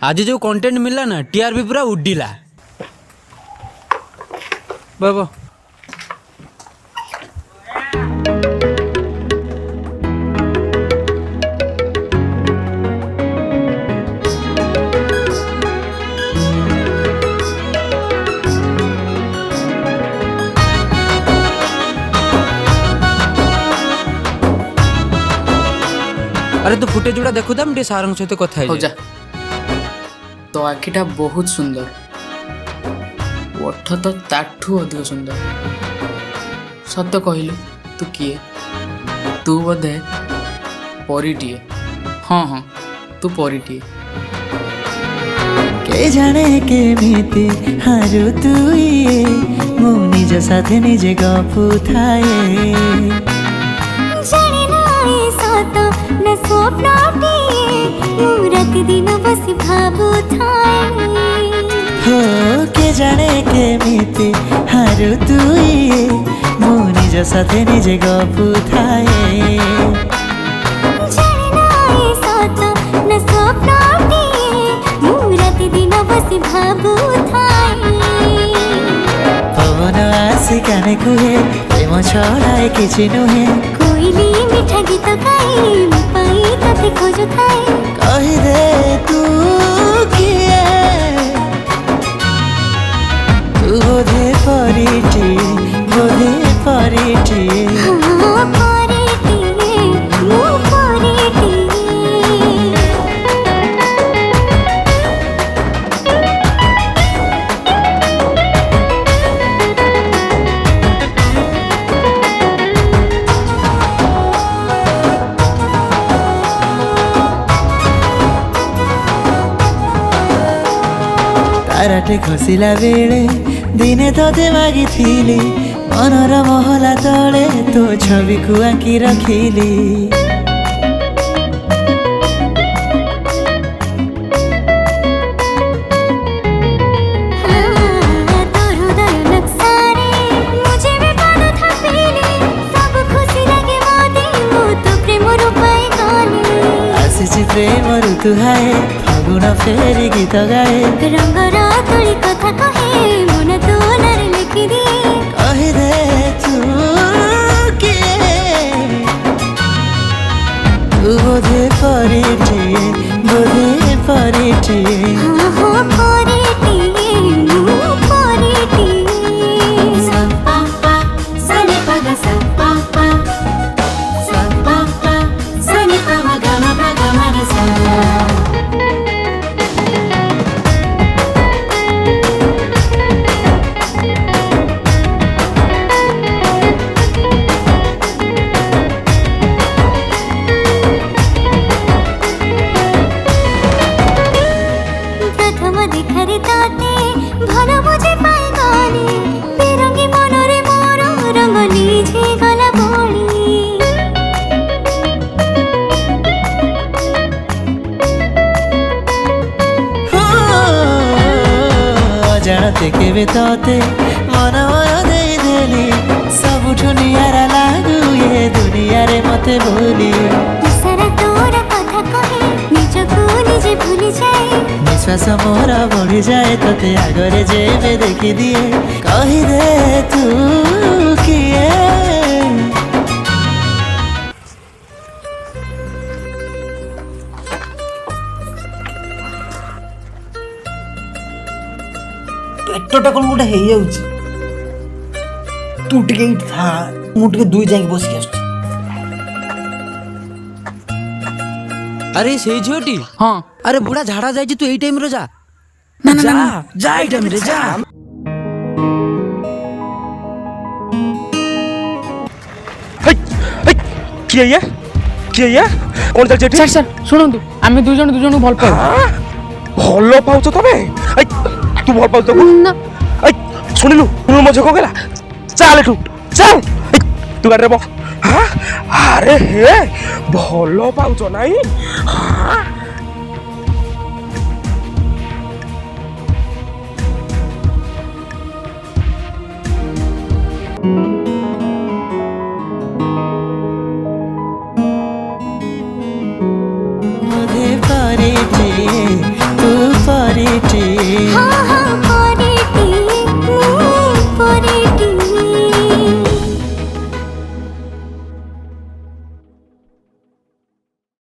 आज जो कंटेंट मिलला ना टीआरपी पूरा उड्डीला। बाबा अरे तो फुटेज गुड़ा देखु था मुझे सारंग सहित कथा हो जा। तो आखिटा बहुत सुंदर, ओठ तो ताठू अधिक सुंदर। सत कहलु तू किए? तू बोधे परीटिए। हाँ हाँ तू परीटिए। के जाने केमिति हारू तुई मु निज साथे निजे गपु थाए जाने नाई सत न स्वप्नटिए मु राति दिन बसी भाबु थाए हो के जाने केमिति हारू तुई मु निज साथे निजे गपु थाए जाने नाई सत न स्वप्नटिए मु राति दिन बसी भाबु थाए पवन आसी काने कुहे प्रेम छड़ाए किछि नुहे कोइली मिठा गीत गाई मु पाई तते खोज थाए कहि दे तू किए तू बोधे परिटी हाँ परीटिए मु परीटिए ताराटे खसिला बेले दिने तोते मागिथिली मनर महला तले तो छवि को आंकी रखिली आसिछि प्रेम ऋतु हाए फागुन फेरी गीत गाए रंगर तुली कथा कहे मन तोलार लिखि दिए कहि दे तू किए तू बोधे परिटिए हाँ हाँ परीटिए मु परीटिए सा पा सा नि पा गा सा पा सा नि पा मा गा मा रे सा प्रथम देखारे ताते भल बुझे पाई गली बेरंगी मनरे मोर रंग निझे गला बड़ी अजाणते केवे तोते मन दे देली सबुठु नियारा लागू ये दुनिया रे मते बोली सारा तोर कथा कहे निजको निजे भूली जाए विश्वास मोर बढ़ी जाए तोते आगरे जेबे देखी दिए कहि दे तू किए पेटटा कौन गोटे हो जाऊँ तू टे था मुझे दुई जाए बसिक आस अरे से झीटी हाँ अरे बुढ़ा झाड़ा जाए तू यही टाइम रे जा ना ना जा ना जा यही टाइम रे जा किए ये कौन चल सर सर शुणु आम दुई जन भल पाऊ भल पाउछ तबे तू भल पाउछ ना शुणिलु तुम मजे को गेला चल एठू चल तू गाड़ी रे बस अरे हे भल पाउछ नाई